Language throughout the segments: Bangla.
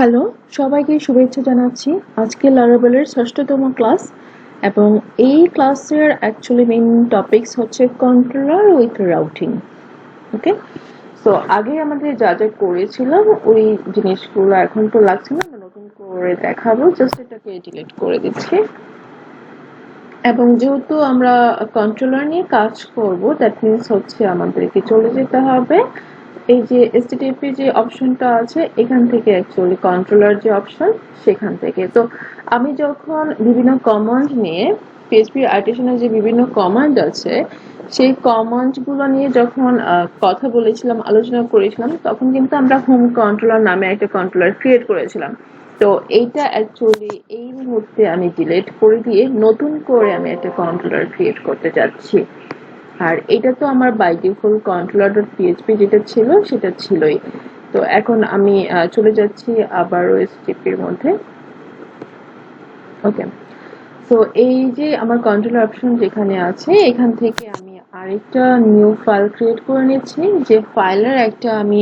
হ্যালো, সবাইকে শুভেচ্ছা জানাচ্ছি। আজকে লারাবেলের ৬ষ্ঠতম ক্লাস এবং এই ক্লাসের অ্যাকচুয়ালি মেইন টপিকস হচ্ছে controller with routing. Okay, so আগে আমাদের যা যা করেছিলাম ওই জিনিসগুলো এখন তো লাগছে না, আমরা নতুন করে দেখাবো। জাস্ট এটাকে ডিলিট করে দিচ্ছি। এবং যেহেতু আমরা কন্ট্রোলার নিয়ে কাজ করব, দ্যাট মিনস হচ্ছে আমাদেরকে চলে যেতে হবে এই যে এসটিটিপি যে অপশনটা আছে এখান থেকে, অ্যাকচুয়ালি কন্ট্রোলার যে অপশন সেখান থেকে। তো আমি যখন বিভিন্ন কমান্ড নিয়ে পিএইচপি আর্টিশনের যে বিভিন্ন কমান্ড আছে সেই কমান্ডগুলো নিয়ে যখন কথা বলেছিলাম, আলোচনা করেছিলাম, তখন কিন্তু আমরা হোম কন্ট্রোলার নামে একটা কন্ট্রোলার ক্রিয়েট করেছিলাম। তো এইটা অ্যাকচুয়ালি এই মুহূর্তে আমি ডিলিট করে দিয়ে নতুন করে আমি একটা কন্ট্রোলার ক্রিয়েট করতে যাচ্ছি। আর এটা তো আমার বাই ডিফল্ট controller.php যেটা ছিল সেটা ছিলই। তো এখন আমি চলে যাচ্ছি আবারও এসটিপির মধ্যে। ওকে, তো এই যে আমার কন্ট্রোলার অপশন যেখানে আছে এখান থেকে আমি আরেকটা নিউ ফাইল ক্রিয়েট করে নিচ্ছি। যে ফাইলের একটা আমি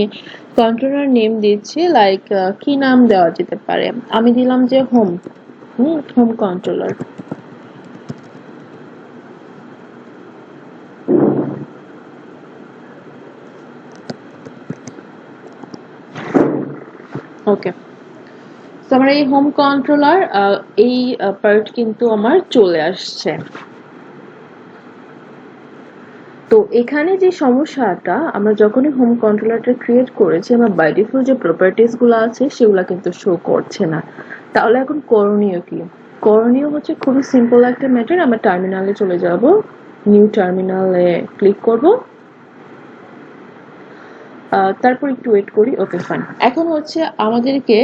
কন্ট্রোলার নেম দিচ্ছি, লাইক কি নাম দেওয়া যেতে পারে, আমি দিলাম যে হোম হোম কন্ট্রোলার। ওকে, তো আমার এই হোম কন্ট্রোলার এই পার্ট কিন্তু আমার চলে আসছে। তো এখানে যে সমস্যাটা, আমরা যখনই হোম কন্ট্রোলারটা ক্রিয়েট করেছি আমার বাই ডিফল্ট যে প্রপার্টিস গুলো আছে সেগুলো কিন্তু শো করছে না। তাহলে এখন করণীয় কি? করণীয় হচ্ছে খুবই সিম্পল একটা ম্যাটার। আমরা টার্মিনালে চলে যাব, নিউ টার্মিনালে ক্লিক করব, তারপর একটু ওয়েট করি। ওকে, ফাইন। এখন হচ্ছে আমাদেরকে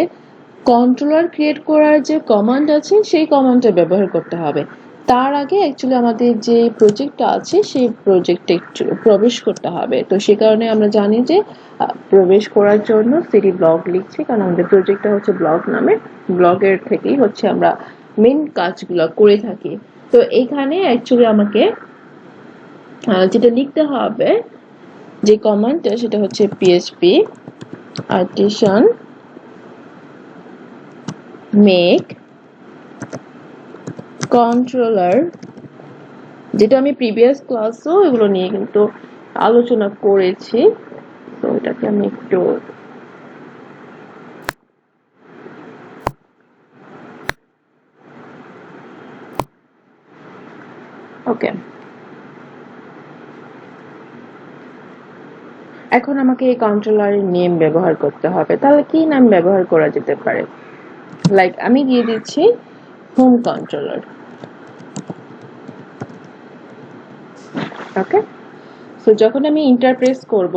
কন্ট্রোলার ক্রিয়েট করার যে কমান্ড আছে সেই কমান্ডটা ব্যবহার করতে হবে। তার আগে অ্যাকচুয়ালি আমাদের যে প্রজেক্টটা আছে সেই প্রজেক্টে একটু প্রবেশ করতে হবে। তো সে কারণে আমরা জানি যে প্রবেশ করার জন্য সিডি ব্লগ লিখছি, কারণ আমাদের প্রজেক্টটা হচ্ছে ব্লগ নামে। ব্লগের থেকেই হচ্ছে আমরা মেন কাজগুলো করে থাকি। তো এইখানে অ্যাকচুয়ালি আমাকে যেটা লিখতে হবে, যে কমান্ডটা, সেটা হচ্ছে পিএইচপি artisan make controller, যেটা আমি প্রিভিয়াস ক্লাসও এগুলো নিয়ে কিন্তু আলোচনা করেছি। তো এটাকে আমি একটু ওকে, এখন আমাকে এই কন্ট্রোলারের নেম ব্যবহার করতে হবে। তাহলে কি নাম ব্যবহার করা যেতে পারে? লাইক আমি দিয়ে দিচ্ছি হোম কন্ট্রোলার। ওকে, সো যখন আমি এন্টার প্রেস করব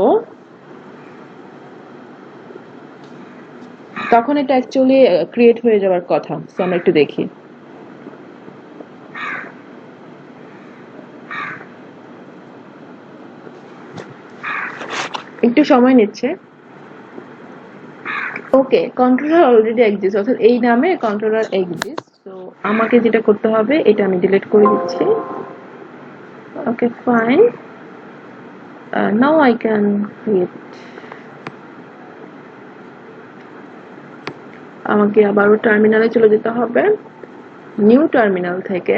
তখন এটা অ্যাকচুয়ালি ক্রিয়েট হয়ে যাওয়ার কথা। সো আমরা একটু দেখি। একটু সময় নিচ্ছে। ওকে, কন্ট্রোলার অলরেডি এক্সিস্ট, অর্থাৎ এই নামে কন্ট্রোলার এক্সিস্ট। তো আমাকে যেটা করতে হবে, এটা আমি ডিলিট করে দিচ্ছি। Okay, fine. Now I can create. আমাকে আবারও টার্মিনালে চলে যেতে হবে। নিউ টার্মিনাল থেকে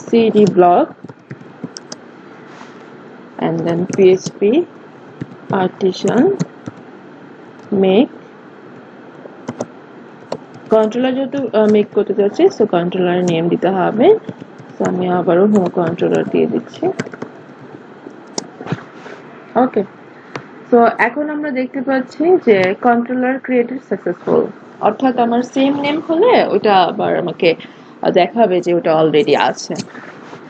CD block and then php artisan make controller, যেহেতু মেক করতে যাচ্ছি সো কন্ট্রোলার নেম দিতে হবে। তো আমি আবারও হোম কন্ট্রোলার দিয়ে দিচ্ছি। ওকে, তো এখন আমরা দেখতে পাচ্ছি যে কন্ট্রোলার ক্রিয়েটেড সাকসেসফুল, অর্থাৎ আমার সেম নেম হলে ওটা আবার আমাকে দেখাবে যে ওটা অলরেডি আছে।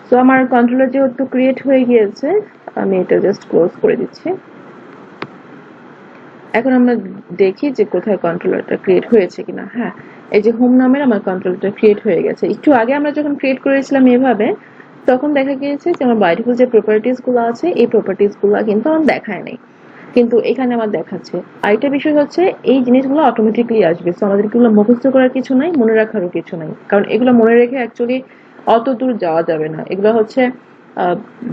তো আমার কন্ট্রোলার যেহেতু ক্রিয়েট হয়ে গিয়েছে, আমি এটা জাস্ট ক্লোজ করে দিচ্ছি। এখন আমরা দেখি যে কোথায় কন্ট্রোলারটা ক্রিয়েট হয়েছে কিনা। হ্যাঁ, এই যে হোম নামের আমার কন্ট্রোলারটা ক্রিয়েট হয়ে গেছে। একটু আগে আমরা যখন ক্রিয়েট করেছিলাম এভাবে, তখন দেখা গিয়েছে যে আমার বাই ডিফল্ট যে প্রপার্টিস গুলো আছে এই প্রপার্টিস গুলো কিন্তু আমার দেখায় নাই, কিন্তু এখানে আমার দেখাচ্ছে। আরেকটা বিষয় হচ্ছে এই জিনিসগুলো অটোমেটিকলি আসবে, তো আমাদের এগুলো মুখস্থ করার কিছু নাই, মনে রাখারও কিছু নাই, কারণ এগুলো মনে রেখে অ্যাকচুয়ালি অত দূর যাওয়া যাবে না। এগুলো হচ্ছে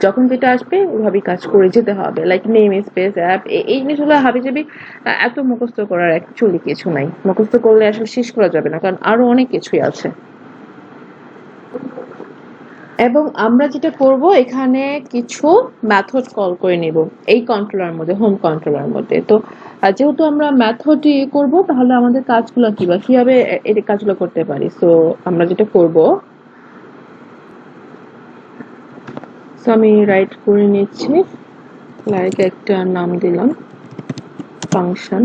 যখন যেটা আসবে ওইভাবেই কাজ করে যেতে হবে, লাইক নেম স্পেস অ্যাপ, এই জিনিসগুলো হাবিজাবি এত মুখস্থ করার অ্যাকচুয়ালি কিছু নাই। মুখস্থ করলে আসলে শেষ করা যাবে না, কারণ আরো অনেক কিছুই আছে। এবং আমরা যেটা করব এখানে কিছু মেথড কল করে নিব এই কন্ট্রোলার মধ্যে, হোম কন্ট্রোলার মধ্যে। তো যেহেতু আমরা মেথড করব, তাহলে আমাদের কাজগুলো কি বা কিভাবে এই কাজগুলো করতে পারি। সো আমরা যেটা করব, সো আমি রাইট করে নিচ্ছি, লাইক একটা নাম দিলাম ফাংশন,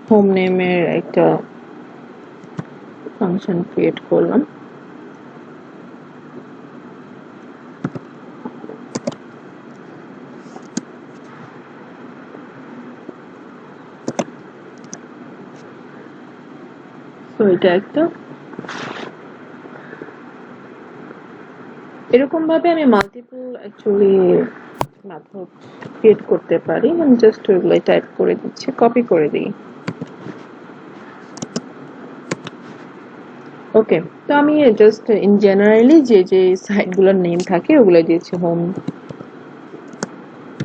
হোম নেমের একটা ফাংশন ক্রিয়েট করলাম। তো এটা একটা, এরকম ভাবে আমি মাল্টিপল অ্যাকচুয়ালি মেথড ক্রিয়েট করতে পারি। আমি জাস্ট ওইগুলো টাইপ করে দিচ্ছি, কপি করে দিই। ওকে, তো আমি জাস্ট ইন জেনারেলি যে যে সাইটগুলোর নেম থাকে ওগুলো দিয়েছি, home,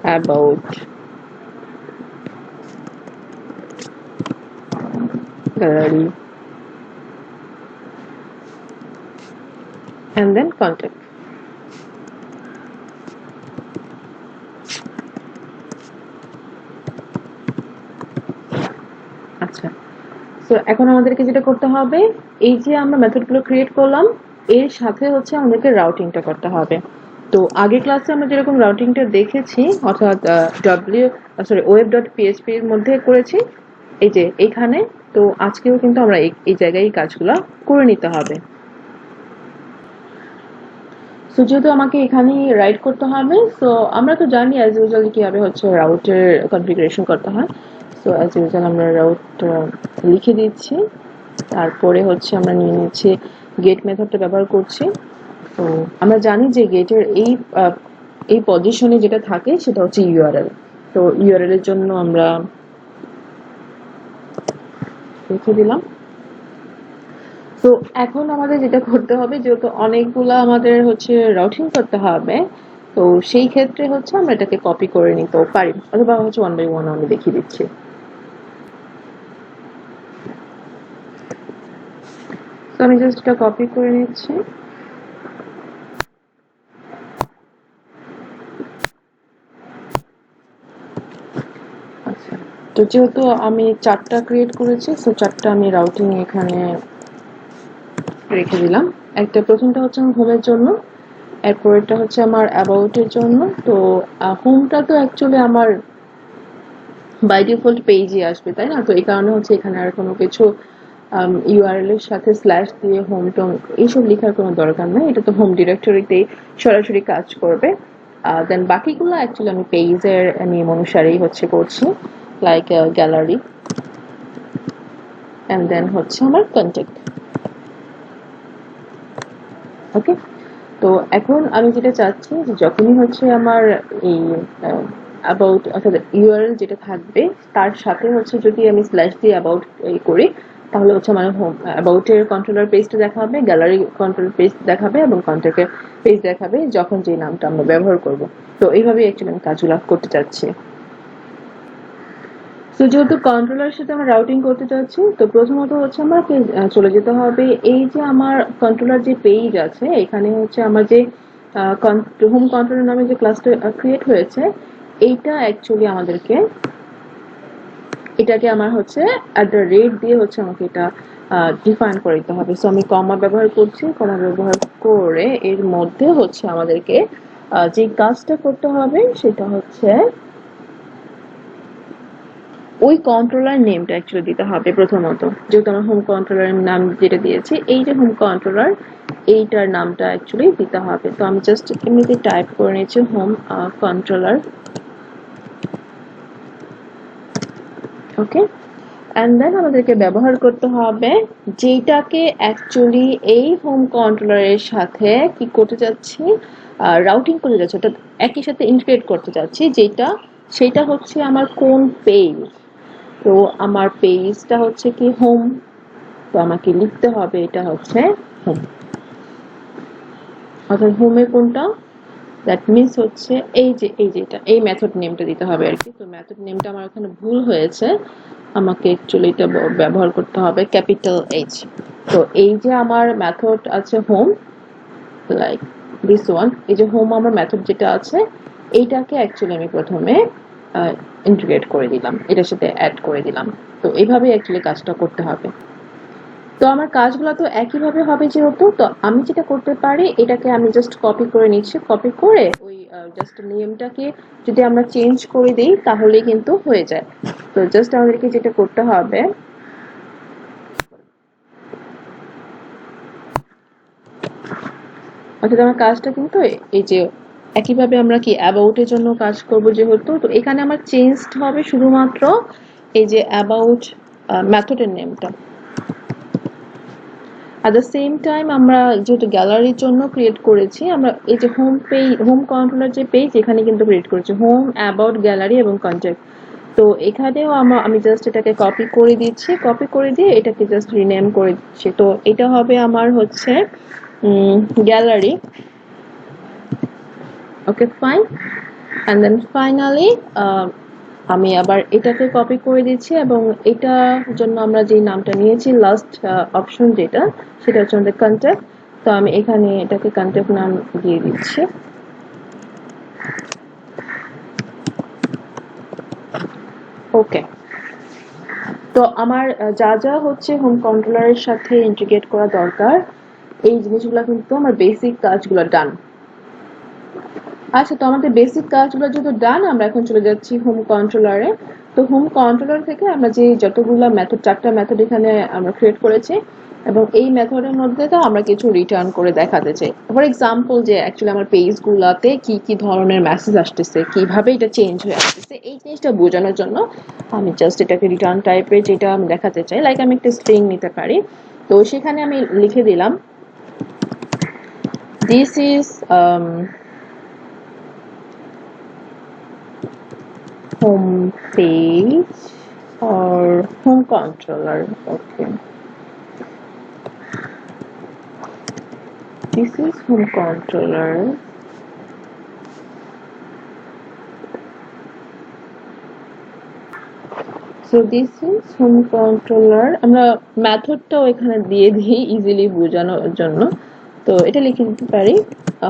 about, gallery, and then contact. আচ্ছা, সো এখন আমাদেরকে যেটা করতে হবে, এই যে আমরা মেথডগুলো ক্রিয়েট করলাম এর সাথে হচ্ছে আমাদেরকে রাউটিংটা করতে হবে। তো আগের ক্লাসে আমরা যেরকম রাউটিংটা দেখেছি, অর্থাৎ web.php এর মধ্যে করেছি এই যে এখানে, তো আজকেও কিন্তু আমরা এই জায়গায় এই কাজগুলো করে নিতে হবে। সো যেহেতু আমাকে এখানে রাইট করতে হবে, সো আমরা তো জানি অ্যাজ ইউজুয়াল কিভাবে হচ্ছে রাউটের কনফিগারেশন করতে হয়। সো অ্যাজ ইউজুয়াল আমরা রাউট লিখে দিচ্ছি, তারপরে হচ্ছে আমরা নিয়ে নিচ্ছি গেট মেথডটা ব্যবহার করছি। তো আমরা জানি যে গেটের এই পজিশনে যেটা থাকে সেটা হচ্ছে ইউআরএল। তো ইউআরএল এর জন্য আমরা লিখে দিলাম। তো এখন আমাদের যেটা করতে হবে, যেহেতু অনেকগুলা আমাদের হচ্ছে রাউটিং করতে হবে, তো সেই ক্ষেত্রে হচ্ছে আমরা এটাকে কপি করে নিতেও পারি, অথবা হচ্ছে ওয়ান বাই ওয়ান আমি দেখিয়ে দিচ্ছি। তো আমি জাস্ট এটা কপি করে নিচ্ছি। আচ্ছা, তো যেহেতু আমি 4টা ক্রিয়েট করেছি, সো 4টা আমি রাউটিং এখানে রেখে দিলাম। একটা প্রথমটা হচ্ছে আমার হোমের জন্য, এরপরেরটা হচ্ছে আমার অ্যাবাউটের জন্য। তো হোমটা তো অ্যাকচুয়ালি আমার বাই ডিফল্ট পেজে আসবে, তাই না? তো এই কারণে হচ্ছে এখানে আর কোনো কিছু ইউআরএল এর সাথে স্ল্যাশ দিয়ে হোম টোম এইসব লেখার কোনো দরকার নেই, এটা তো হোম ডিরেক্টরিতেই সরাসরি কাজ করবে। দেন বাকিগুলো অ্যাকচুয়ালি আমি পেজের নিয়ম অনুসারেই হচ্ছে করছি, লাইক গ্যালারি, অ্যান্ড দেন হচ্ছে আমার কন্ট্যাক্ট। ওকে, তো এখন আমি যেটা চাচ্ছি যে যখনই হচ্ছে আমার এই অ্যাবাউট অর্থাৎ ইউআরএল যেটা থাকবে তার সাথে হচ্ছে যদি আমি স্ল্যাশ দিয়ে অ্যাবাউট করি, তাহলে হচ্ছে আমার হোম অ্যাবাউটের কন্ট্রোলার পেজটা দেখাবে, গ্যালারি কন্ট্রোল পেজ দেখাবে এবং কন্ট্যাক্টের পেজ দেখাবে যখন যে নামটা আমরা ব্যবহার করব। তো এইভাবেই অ্যাকচুয়ালি আমি কাজগুলো করতে চাচ্ছি। তো যেহেতু কন্ট্রোলারের সাথে আমরা রাউটিং করতে চাচ্ছি, তো প্রথমত হচ্ছে আমাকে চলে যেতে হবে এই যে আমার কন্ট্রোলার যে পেজ আছে, এখানে হচ্ছে আমার যে হোম কন্ট্রোলার নামে যে ক্লাসটা ক্রিয়েট হয়েছে, এইটা অ্যাকচুয়ালি আমাদেরকে এটাকে আমার হচ্ছে @ দিয়ে হচ্ছে আমাকে এটা ডিফাইন করে দিতে হবে। সো আমি কমা ব্যবহার করছি, কমা ব্যবহার করে এর মধ্যে হচ্ছে আমাদেরকে যে কাজটা করতে হবে সেটা হচ্ছে ওই কন্ট্রোলার নেমটা অ্যাকচুয়ালি দিতে হবে প্রথমত। যেহেতু আমার হোম কন্ট্রোলারের নাম যেটা দিয়েছি, এই যে হোম কন্ট্রোলার, এইটার নামটা অ্যাকচুয়ালি দিতে হবে। তো আমি জাস্ট এমনিতে টাইপ করে নিচ্ছি home controller. Okay, and then আমাদেরকে ব্যবহার করতে হবে যেটাকে অ্যাকচুয়ালি এই হোম কন্ট্রোলারের সাথে কি করতে যাচ্ছি, রাউটিং করতে যাচ্ছি, অর্থাৎ একই সাথে ইন্টিগ্রেট করতে যাচ্ছি, যেটা সেটা হচ্ছে আমার কোন পেজ। তো আমার পেজটা হচ্ছে কি হোম, তো আমাকে লিখতে হবে এটা হচ্ছে হোম, অর্থাৎ হোমে কোনটা দ্যাট মিনস হচ্ছে এই মেথড নেমটা দিতে হবে আর কি। তো মেথড নেমটা আমার ওখানে ভুল হয়েছে, আমাকে অ্যাকচুয়ালি এটা ব্যবহার করতে হবে ক্যাপিটাল এইচ। তো এই যে আমার মেথড আছে হোম, লাইক দিস ওয়ান, এই যে হোম আমার মেথড যেটা আছে এইটাকে অ্যাকচুয়ালি আমি প্রথমে ইন্টিগ্রেট করে দিলাম, এটার সাথে অ্যাড করে দিলাম। তো এইভাবে অ্যাকচুয়ালি কাজটা করতে হবে। তো আমার কাজগুলো তো একইভাবে হবে যেহেতু, তো আমি যেটা করতে পারি এটাকে আমি জাস্ট কপি করে নিচ্ছি, কপি করে ওই জাস্ট নেমটাকে যদি আমরা চেঞ্জ করে দিই তাহলেই কিন্তু হয়ে যায়। তো জাস্ট আমাদেরকে যেটা করতে হবে, অর্থাৎ আমার কাজটা কিন্তু এই যে একইভাবে আমরা কি অ্যাবাউটের জন্য কাজ করব যেহেতু, তো এখানে আমার চেঞ্জড হবে শুধুমাত্র এই যে অ্যাবাউট মেথডের নেমটা। at the same time আমরা যেহেতু গ্যালারির জন্য ক্রিয়েট করেছি, আমরা এই যে হোম কন্ট্রোলার যে পেজ এখানে কিন্তু ক্রিয়েট করেছি হোম, অ্যাবাউট, গ্যালারি এবং কন্ট্যাক্ট। তো এখানেও আমি জাস্ট এটাকে কপি করে দিচ্ছি, কপি করে দিয়ে এটাকে জাস্ট রিনেম করে দিচ্ছি। তো এটা হবে আমার হচ্ছে gallery. Okay fine, and then finally আমি আবার এটাকে কপি করে দিচ্ছি এবং এটার জন্য আমরা যে নামটা নিয়েছি লাস্ট অপশন যেটা, সেটা হচ্ছে আমাদের কন্ট্যাক্ট। তো আমি এখানে এটাকে কন্ট্যাক্ট নাম দিয়ে দিচ্ছি। ওকে, তো আমার যা যা হচ্ছে হোম কন্ট্রোলারের সাথে ইন্টিগ্রেট করা দরকার এই জিনিসগুলো কিন্তু আমার বেসিক কাজগুলো ডান। আচ্ছা, তো আমাদের বেসিক কাজগুলো যেহেতু ডান, আমরা এখন চলে যাচ্ছি হোম কন্ট্রোলারে। তো হোম কন্ট্রোলার থেকে আমরা যে যতগুলো মেথড, 4টা মেথড এখানে আমরা ক্রিয়েট করেছি এবং এই মেথডের মধ্যে তো আমরা কিছু রিটার্ন করে দেখাতে চাই। ফর এক্সাম্পল যে অ্যাকচুয়ালি আমার পেজগুলোতে কি কি ধরনের মেসেজ আসতেছে, কিভাবে এটা চেঞ্জ হয়ে আসতেছে, এই জিনিসটা বোঝানোর জন্য আমি জাস্ট এটাকে রিটার্ন টাইপের যেটা আমি দেখাতে চাই, লাইক আমি একটা স্ট্রিং নিতে পারি। তো সেখানে আমি লিখে দিলাম this is home page or home controller. Okay, this is home controller. So this is home controller. আমরা মেথডটাও এখানে দিয়ে দিই ইজিলি বোঝানোর জন্য। তো এটা লিখে দিতে পারি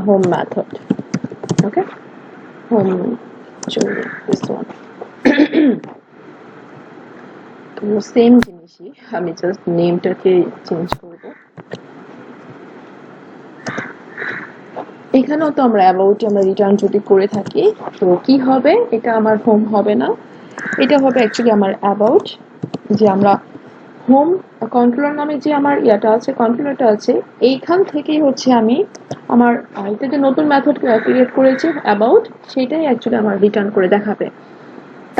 home method. Okay, home, this one. তো সেম জিনিসই, আমি জাস্ট নেমটাকে চেঞ্জ করব। এখানেও তো আমরা অ্যাবাউটে আমরা রিটার্ন যদি করে থাকি তো কি হবে, এটা আমার হোম হবে না, এটা হবে অ্যাকচুয়ালি আমার অ্যাবাউট। যে আমরা হোম কন্ট্রোলার নামে যে আমার ইয়াটা আছে, কন্ট্রোলারটা আছে, এইখান থেকেই হচ্ছে আমি আমার এটা যে নতুন মেথড ক্রিয়েট করেছি অ্যাবাউট, সেটাই অ্যাকচুয়ালি আমার রিটার্ন করে দেখাবে।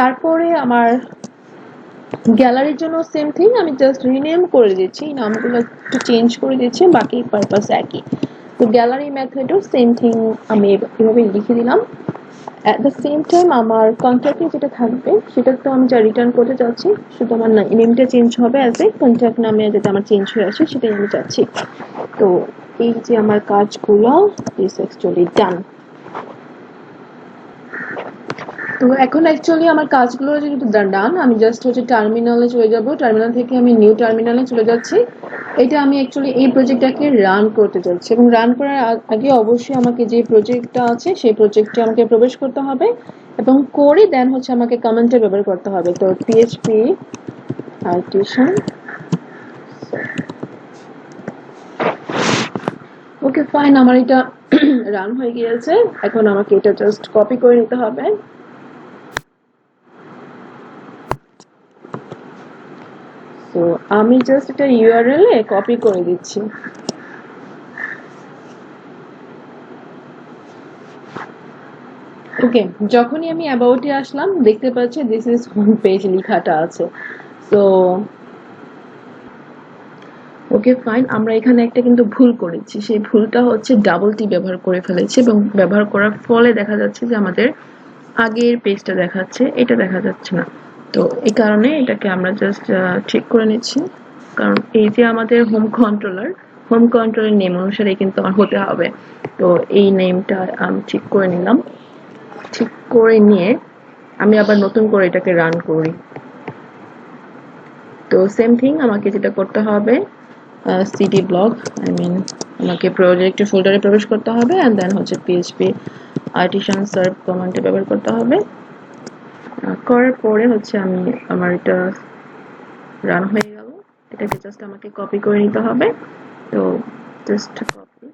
তারপরে আমার গ্যালারির জন্য সেম থিং, আমি জাস্ট রিনেম করে দিচ্ছি, নামগুলো একটু চেঞ্জ করে দিচ্ছি, বাকি পারপাস একই। তো গ্যালারি মেথডও সেম থিং আমি এভাবে লিখে দিলাম। অ্যাট দ্য সেম টাইম আমার কন্ট্যাক্টে যেটা থাকবে সেটা তো আমি যা রিটার্ন করতে চাচ্ছি, শুধু আমার নেমটা চেঞ্জ হবে, অ্যাজ এ কন্ট্যাক্ট নামে যেটা আমার চেঞ্জ হয়ে আসে সেটাই আমি চাচ্ছি। তো এই যে আমার কাজগুলো ইজ অ্যাকচুয়ালি ডান। তো এখন অ্যাকচুয়ালি আমার কাজগুলো যেহেতু ডান, আমি জাস্ট হচ্ছে টার্মিনালে চলে যাব, টার্মিনাল থেকে আমি নিউ টার্মিনালে চলে যাচ্ছি। এটা আমি অ্যাকচুয়ালি এই প্রজেক্টটাকে রান করতে যাচ্ছি এবং রান করার আগে অবশ্যই আমাকে যে প্রজেক্টটা আছে সেই প্রজেক্টে আমাকে প্রবেশ করতে হবে এবং করে দেন হচ্ছে আমাকে কমেন্টে ব্যবহার করতে হবে। তো পিএইচপি আর্টিসান। ওকে ফাইন, আমার এটা রান হয়ে গিয়েছে। এখন আমাকে এটা জাস্ট কপি করে নিতে হবে। তো আমি জাস্ট এটা ইউআরএল এ কপি করে দিচ্ছি। ওকে, যখনই আমি অ্যাবাউটে আসলাম দেখতে পাচ্ছি দিস ইজ হোম পেজ লেখাটা আছে। সো ওকে ফাইন, আমরা এখানে একটা কিন্তু ভুল করেছি, সেই ভুলটা হচ্ছে ডাবল টি ব্যবহার করে ফেলেছি এবং ব্যবহার করার ফলে দেখা যাচ্ছে যে আমাদের আগের পেজটা দেখাচ্ছে, এটা দেখা যাচ্ছে না। তো এই কারণে এটাকে আমরা জাস্ট ঠিক করে নিচ্ছি, কারণ এই যে আমাদের হোম হোম কন্ট্রোলের নেম অনুসারে কিন্তু আমার হতে হবে। তো এই নেমটা আমি ঠিক করে নিলাম। ঠিক করে নিয়ে আমি আবার নতুন করে এটাকে রান করি। তো সেম থিং আমাকে যেটা করতে হবে, cd ব্লক আমাকে প্রজেক্ট ফোল্ডারে প্রবেশ করতে হবে এন্ড দেন হচ্ছে php artisan serve কমান্ডটা ব্যবহার করতে হবে। করার পরে হচ্ছে আমার এটা রান হয়ে গেল। এটাকে জাস্ট আমাকে কপি করে নিতে হবে। তো জাস্ট কপি,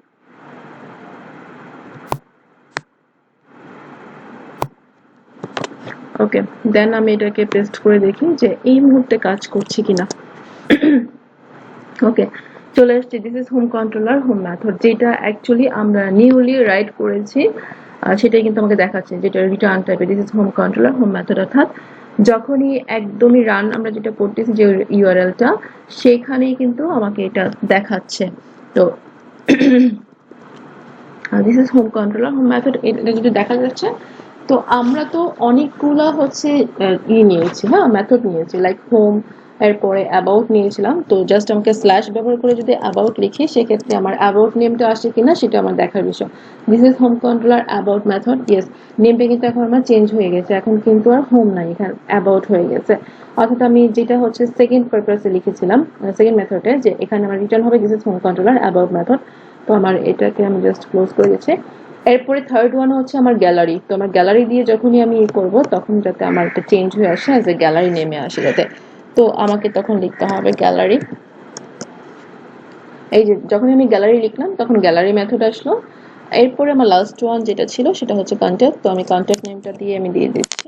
ওকে, দেন আমি এটাকে পেস্ট করে দেখি যে এই মুহূর্তে কাজ করছে কিনা। ওকে, চলে আসছে। This is home controller home method, যেটা অ্যাকচুয়ালি আমরা নিউলি রাইট করেছি, সেটাই কিন্তু আমাকে দেখাচ্ছে, যেটা রিটার্ন টাইপের। This is home controller home method, অর্থাৎ যখনই একদমই রান আমরা যেটা করতেছি যে ইউআরএলটা, সেখানেই কিন্তু আমাকে এটা দেখাচ্ছে। তো this is home controller home method, এটা যেটা দেখা যাচ্ছে। তো আমরা তো অনেকগুলা হচ্ছে নিয়েছি, হ্যাঁ, মেথড নিয়েছি, লাইক হোম, এরপরে অ্যাবাউট নিয়েছিলাম। তো জাস্ট আমাকে স্ল্যাশ ব্যবহার করে যদি অ্যাবাউট লিখি, সেক্ষেত্রে আমার অ্যাবাউট নেমটা আসে কিনা সেটা আমার দেখার বিষয়। This is home controller about method. Yes, নেমটা কিন্তু এখন আমার চেঞ্জ হয়ে গেছে, এখন কিন্তু আর হোম নাই, এখানে অ্যাবাউট হয়ে গেছে। অর্থাৎ আমি যেটা হচ্ছে সেকেন্ড পারপাসে লিখেছিলাম, সেকেন্ড মেথডে, যে এখানে আমার রিটার্ন হবে this is home controller about method. তো আমার এটাকে আমি জাস্ট ক্লোজ করে দিচ্ছি। এরপরে থার্ড ওয়ান হচ্ছে আমার গ্যালারি। তো আমার গ্যালারি দিয়ে যখনই আমি করব, তখন যাতে আমার একটা চেঞ্জ হয়ে আসে, অ্যাজ এ গ্যালারি নেমে আসে যাতে। তো আমাকে তখন লিখতে হবে গ্যালারি। এই যে যখন আমি গ্যালারি লিখলাম, তখন গ্যালারি মেথড আসলো। এরপরে আমার লাস্ট ওয়ান যেটা ছিল সেটা হচ্ছে কন্ট্যাক্ট। তো আমি কন্ট্যাক্ট নেমটা দিয়ে আমি দিয়ে দিচ্ছি।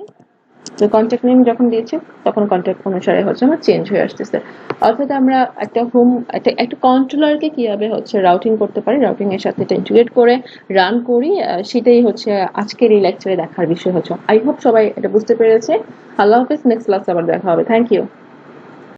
তো কন্ট্যাক্ট নেম যখন দিয়েছি, তখন কন্ট্যাক্ট অনুসারে হচ্ছে আমার চেঞ্জ হয়ে আসতেছে। অর্থাৎ আমরা একটা হোম, একটা কন্ট্রোলারকে কিভাবে হচ্ছে রাউটিং করতে পারি, রাউটিং এর সাথে এটা ইন্টিগ্রেট করে রান করি, সেটাই হচ্ছে আজকের এই লেকচারে দেখার বিষয় হচ্ছে। আই হোপ সবাই এটা বুঝতে পেরেছে। আল্লাহ হাফেজ, নেক্সট ক্লাসে আবার দেখা হবে। Thank you.